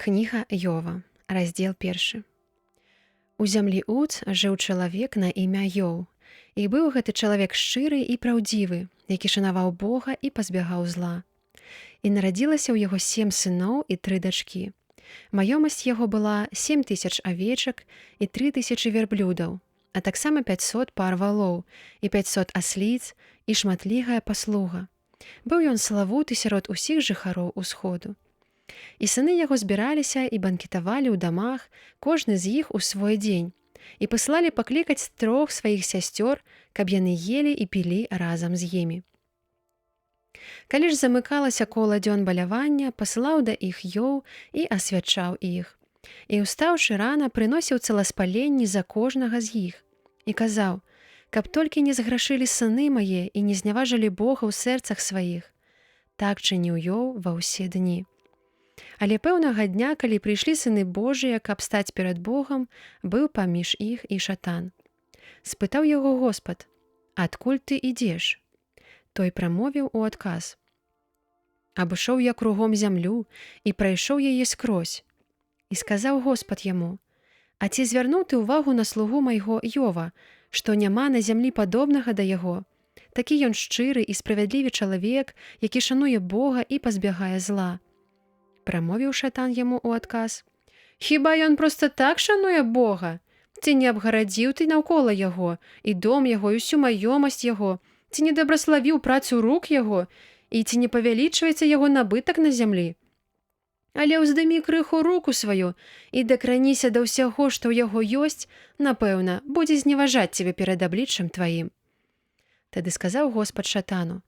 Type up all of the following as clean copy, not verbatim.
Кніга Йова, раздзел 1. У зямлі Уц жыў чалавек на імя Йоў, і быў гэты чалавек шчыры і праўдзівы, які шанаваў Бога і пазбягаў зла. І нарадзілася ў яго 7 сыноў і 3 дачкі. Маёмасць яго была 7000 авечак і 3000 верблюдаў, а таксама 500 пар валоў і 500 асліц і шматлігая паслуга. Быў ён славуты сярод усіх жыхароў усходу. І сыны яго збіраліся і банкетавалі ў дамах, кожны з іх у свой дзень, і паслалі паклікаць 3 сваіх сясцёр, каб яны елі і пілі разам з імі. Калі ж замыкалася кола дзён балявання, пасылаў да іх Йоў і асвячаў іх. І ўстаўшы рана, прыносіў цэласпаленні за кожнага з іх. І казаў, каб толькі не зграшылі сыны мае і не зняважылі Бога ў сэрцах сваіх. Так чыніў Йоў ва ўсе дні. Але пэўнага дня, калі прыйшлі сыны Божыя, каб стаць перад Богам, быў паміж іх і шатан. Спытаў яго Господ: «Адкуль ты ідзеш?» Той прамовіў у адказ: «Абышоў я кругом зямлю і прайшоў яе скрозь». І сказаў Господ яму: «А ці звярнуў ты ўвагу на слугу майго Йова, што няма на зямлі падобнага да яго? Такі ён шчыры і справядлівы чалавек, які шануе Бога і пазбягае зла». Прамовіў шатан яму ў адказ: «Хіба ён проста так шануе Бога? Ці не абгарадзіў ты наўкола яго, і дом яго, і ўсю маёмасць яго? Ці не дабраславіў працу рук яго, і ці не павялічваецца яго набытак на зямлі? Але ўздымі крыху руку сваю і дакраніся да ўсяго, што ў яго ёсць, напэўна, будзе зневажаць цябе перад абліччам тваім». Тады сказаў Господ шатану: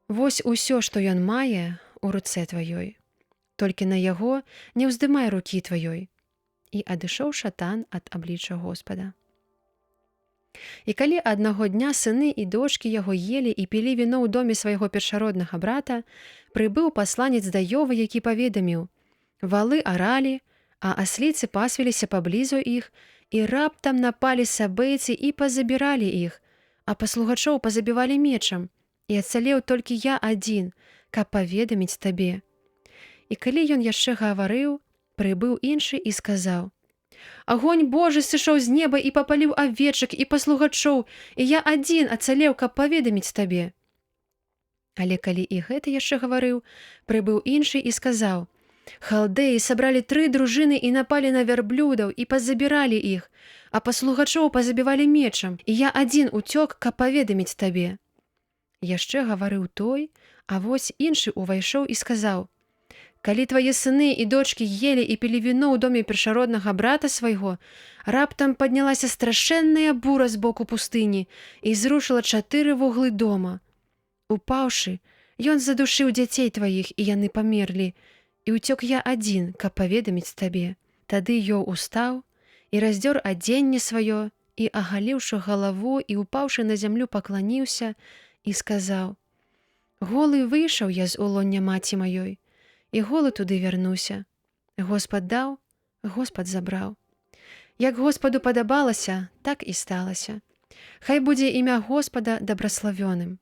«Вось усё, што ён мае, у руцэ тваёй. Толькі на яго не ўздымай рукі тваёй». І адышоў шатан ад аблічча Господа. І калі аднаго дня сыны і дочкі яго елі і пілі віно ў доме свайго першароднага брата, прыбыў пасланец да Йова, які паведаміў: «Валы аралі, а асліцы пасвіліся паблізу іх, і раптам напалі сабэйцы і пазабіралі іх, а паслугачоў пазабівалі мечам, і ацалеў толькі я адзін, каб паведаміць табе». І калі ён яшчэ гаварыў, прыбыў іншы і сказаў: «Агонь Божы сышоў з неба і папаліў авечак і паслугачоў, і я адзін ацалеў, каб паведаміць табе». Але калі і гэта яшчэ гаварыў, прыбыў іншы і сказаў: «Халдэі сабралі 3 дружыны і напалі на вярблюдаў і пазабіралі іх, а паслугачоў пазабівалі мечам, і я адзін уцёк, каб паведаміць табе». Яшчэ гаварыў той, а вось іншы ўвайшоў і сказаў: «Калі твае сыны і дочкі елі і пілі віно ў доме першароднага брата свайго, раптам паднялася страшэнная бура з боку пустыні і зрушыла 4 вуглы дома. Упаўшы, ён задушыў дзяцей тваіх, і яны памерлі, і ўцёк я адзін, каб паведаміць табе». Тады Йоў устаў і раздзёр адзенне сваё, і, агаліўшы галаву і упаўшы на зямлю, пакланіўся і сказаў: «Голы выйшаў я з улоння маці маёй, і голы туды вярнуся. Господ даў, Господ забраў. Як Господу падабалася, так і сталася. Хай будзе імя Господа дабраславёным».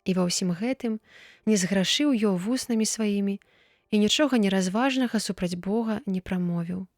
І ва ўсім гэтым не зграшыў Йоў вуснамі сваімі і нічога неразважнага супраць Бога не прамовіў.